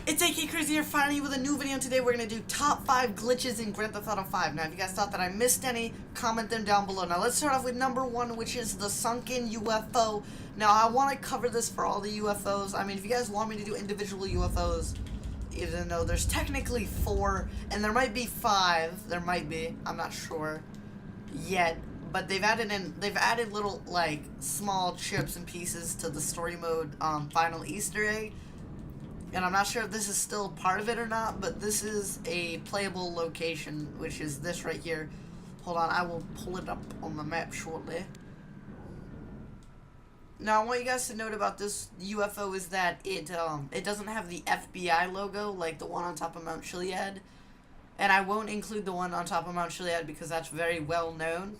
It's AK Crazy here, finally with a new video. Today we're going to do top 5 glitches in Grand Theft Auto 5. Now, if you guys thought that I missed any, comment them down below. Now, let's start off with number 1, which is the sunken UFO. Now, I want to cover this for all the UFOs. I mean, if you guys want me to do individual UFOs, even though there's technically 4, and there might be 5, there might be, I'm not sure yet. But they've added little, like, small chips and pieces to the story mode final Easter egg. And I'm not sure if this is still part of it or not, but this is a playable location, which is this right here. Hold on, I will pull it up on the map shortly. Now, I want you guys to note about this UFO is that it doesn't have the FBI logo like the one on top of Mount Chiliad. And I won't include the one on top of Mount Chiliad because that's very well known.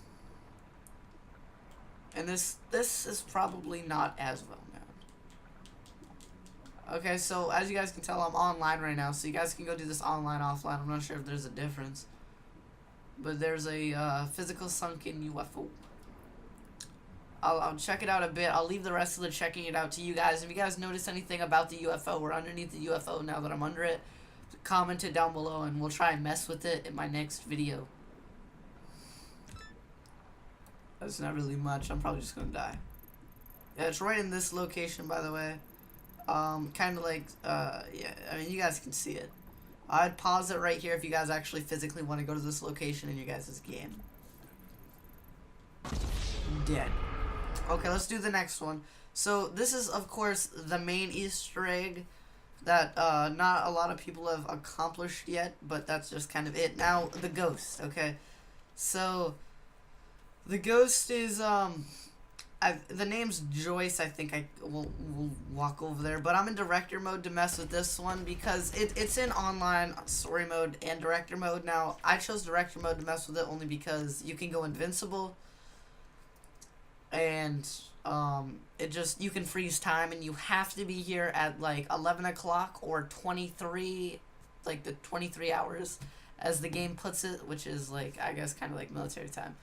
And this is probably not as well known. Okay, so as you guys can tell, I'm online right now, so you guys can go do this online, offline. I'm not sure if there's a difference. But there's a physical sunken UFO. I'll check it out a bit. I'll leave the rest of the checking it out to you guys. If you guys notice anything about the UFO or underneath the UFO now that I'm under it, comment it down below and we'll try and mess with it in my next video. That's not really much. I'm probably just gonna die. Yeah, it's right in this location, by the way. Kind of like, yeah, I mean, you guys can see it. I'd pause it right here if you guys actually physically want to go to this location in your guys' game. Dead. Okay, let's do the next one. So, this is, of course, the main Easter egg that, not a lot of people have accomplished yet, but that's just kind of it. Now, the ghost, okay? So, the ghost is, the name's Joyce. I think we'll walk over there, but I'm in director mode to mess with this one because it's in online story mode and director mode. Now, I chose director mode to mess with it only because you can go invincible, and you can freeze time, and you have to be here at like 11 o'clock or 23, like the 23 hours as the game puts it, which is like, I guess, kind of like military time.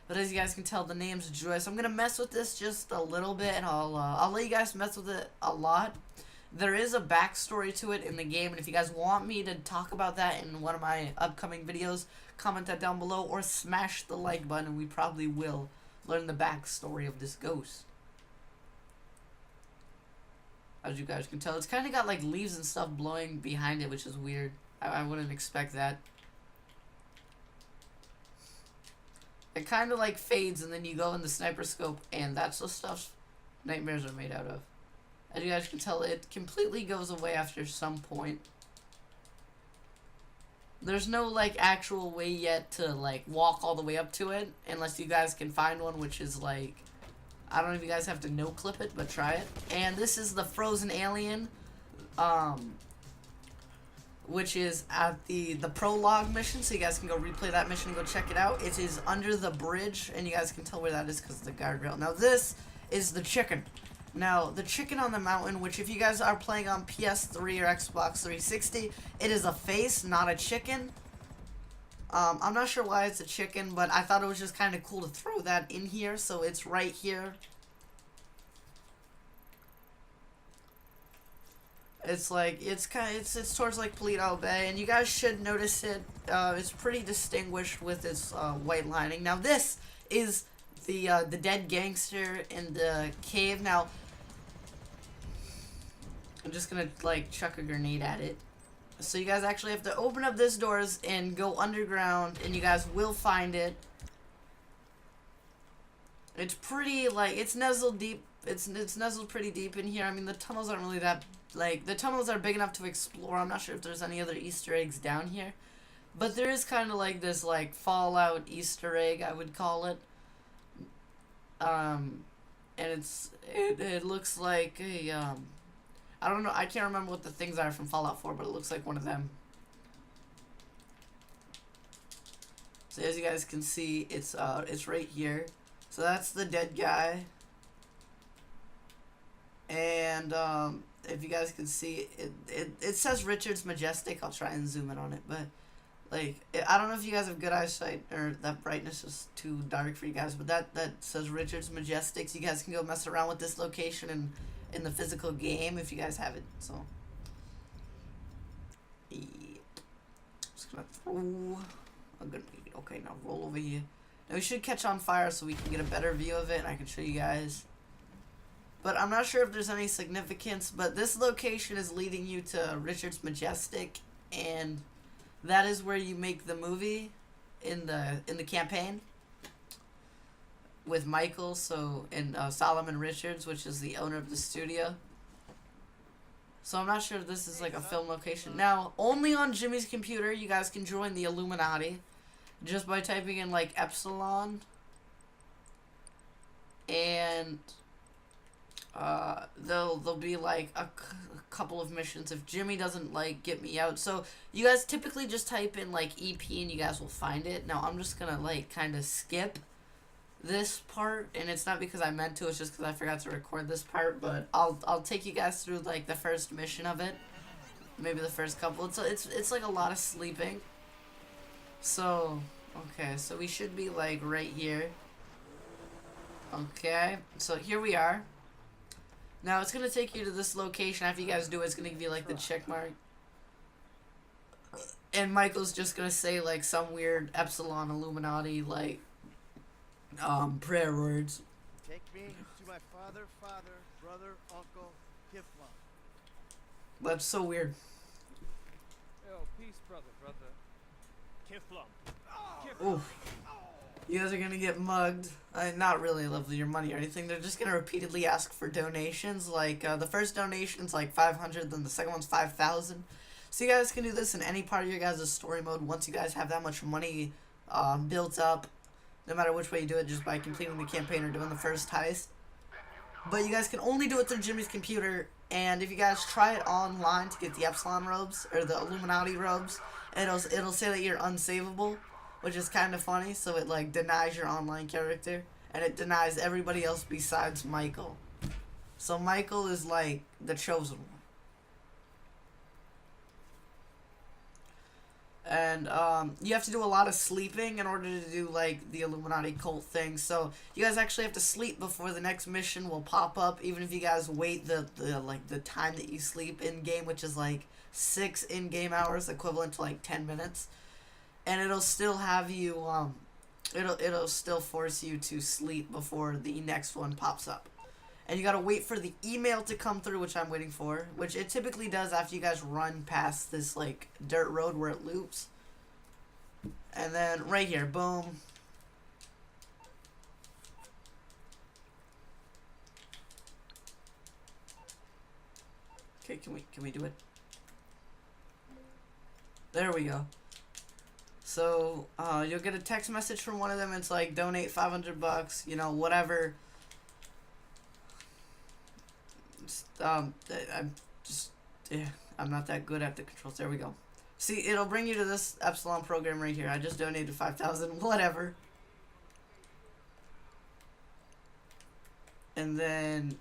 But as you guys can tell, the name's Joyce. I'm gonna mess with this just a little bit, and I'll let you guys mess with it a lot. There is a backstory to it in the game, and if you guys want me to talk about that in one of my upcoming videos, comment that down below or smash the like button, and we probably will learn the backstory of this ghost. As you guys can tell, it's kind of got like leaves and stuff blowing behind it, which is weird. I wouldn't expect that. It kind of like fades, and then you go in the sniper scope, and that's the stuff nightmares are made out of. As you guys can tell, it completely goes away after some point. There's no like actual way yet to like walk all the way up to it, unless you guys can find one, which is like, I don't know if you guys have to no clip it, but try it. And this is the frozen alien, which is at the prologue mission, so you guys can go replay that mission and go check it out. It is under the bridge, and you guys can tell where that is because of the guardrail. Now this is the chicken. Now, the chicken on the mountain, which if you guys are playing on PS3 or Xbox 360, it is a face, not a chicken. I'm not sure why it's a chicken, but I thought it was just kind of cool to throw that in here, so it's right here. It's like, it's towards like Polito Bay, and you guys should notice it. It's pretty distinguished with its white lining. Now this is the dead gangster in the cave. Now, I'm just gonna like chuck a grenade at it. So you guys actually have to open up this doors and go underground, and you guys will find it. It's pretty, like, it's nuzzled deep. It's nuzzled pretty deep in here. I mean, the tunnels aren't really that, like, the tunnels are big enough to explore. I'm not sure if there's any other Easter eggs down here. But there is kind of like this, like, Fallout Easter egg, I would call it. And it looks like a, I don't know, I can't remember what the things are from Fallout 4, but it looks like one of them. So as you guys can see, it's right here. So that's the dead guy. And, if you guys can see, it says Richard's Majestic. I'll try and zoom in on it, but, like, I don't know if you guys have good eyesight, or that brightness is too dark for you guys, but that says Richard's Majestic, so you guys can go mess around with this location and in the physical game if you guys have it, so. just gonna throw a grenade. Okay, now roll over here. Now we should catch on fire so we can get a better view of it and I can show you guys. But I'm not sure if there's any significance, but this location is leading you to Richard's Majestic, and that is where you make the movie in the campaign with Michael, and Solomon Richards, which is the owner of the studio. So I'm not sure if this is like a film location. Now, only on Jimmy's computer, you guys can join the Illuminati just by typing in like Epsilon, and there'll be like a couple of missions if Jimmy doesn't like get me out. So you guys typically just type in like EP and you guys will find it. Now I'm just gonna like kind of skip this part, and it's not because I meant to, it's just because I forgot to record this part, but I'll take you guys through like the first mission of it, maybe the first couple. It's like a lot of sleeping. So okay, so we should be like right here. Okay, so here we are. Now it's gonna take you to this location. After you guys do it, it's gonna give you like the check mark. And Michael's just gonna say like some weird Epsilon Illuminati like prayer words. Take me to my father, brother, uncle, Kiflon. That's so weird. Oh, peace, brother. Kiflon. Oof. You guys are gonna get mugged. Not really lovely your money or anything. They're just gonna repeatedly ask for donations. Like the first donation's like 500, then the second one's 5,000. So you guys can do this in any part of your guys' story mode once you guys have that much money built up. No matter which way you do it, just by completing the campaign or doing the first heist. But you guys can only do it through Jimmy's computer. And if you guys try it online to get the Epsilon robes or the Illuminati robes, it'll say that you're unsavable, which is kind of funny. So it like denies your online character, and it denies everybody else besides Michael. So Michael is like the chosen one. And you have to do a lot of sleeping in order to do like the Illuminati cult thing. So you guys actually have to sleep before the next mission will pop up, even if you guys wait the time that you sleep in game, which is like 6 in-game hours, equivalent to like 10 minutes. And it'll still have you it'll still force you to sleep before the next one pops up. And you gotta wait for the email to come through, which I'm waiting for, which it typically does after you guys run past this like dirt road where it loops. And then right here, boom. Okay, can we do it? There we go. So you'll get a text message from one of them. It's like donate $500, you know, whatever. I'm not that good at the controls. There we go. See, it'll bring you to this Epsilon program right here. I just donated 5,000, whatever. And then,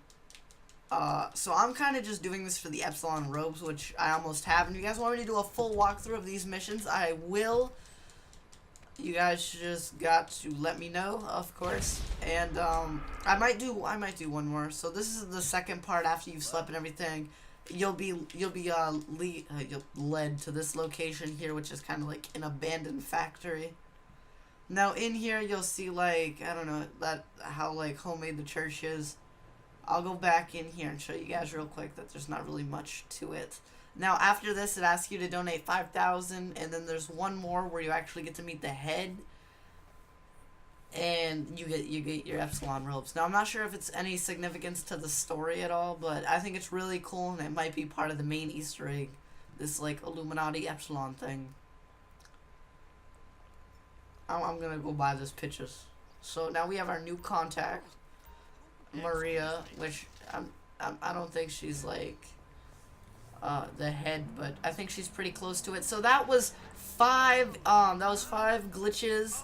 so I'm kind of just doing this for the Epsilon robes, which I almost have. And if you guys want me to do a full walkthrough of these missions, I will. You guys just got to let me know, of course. And I might do one more. So this is the second part after you've slept and everything. You'll be led to this location here, which is kind of like an abandoned factory. Now in here you'll see like, I don't know, how like homemade the church is. I'll go back in here and show you guys real quick that there's not really much to it. Now after this, it asks you to donate 5,000, and then there's one more where you actually get to meet the head, and you get your Epsilon robes. Now I'm not sure if it's any significance to the story at all, but I think it's really cool, and it might be part of the main Easter egg, this like Illuminati Epsilon thing. I'm gonna go buy this pictures. So now we have our new contact, Maria, which I don't think she's like the head, but I think she's pretty close to it. So that was five glitches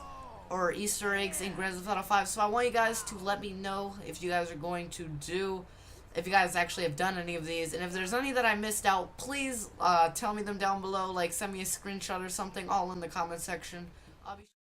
or Easter eggs in Grand Theft Auto 5. So I want you guys to let me know if you guys are going to if you guys actually have done any of these, and if there's any that I missed out, please tell me them down below, like send me a screenshot or something, all in the comment section. I'll be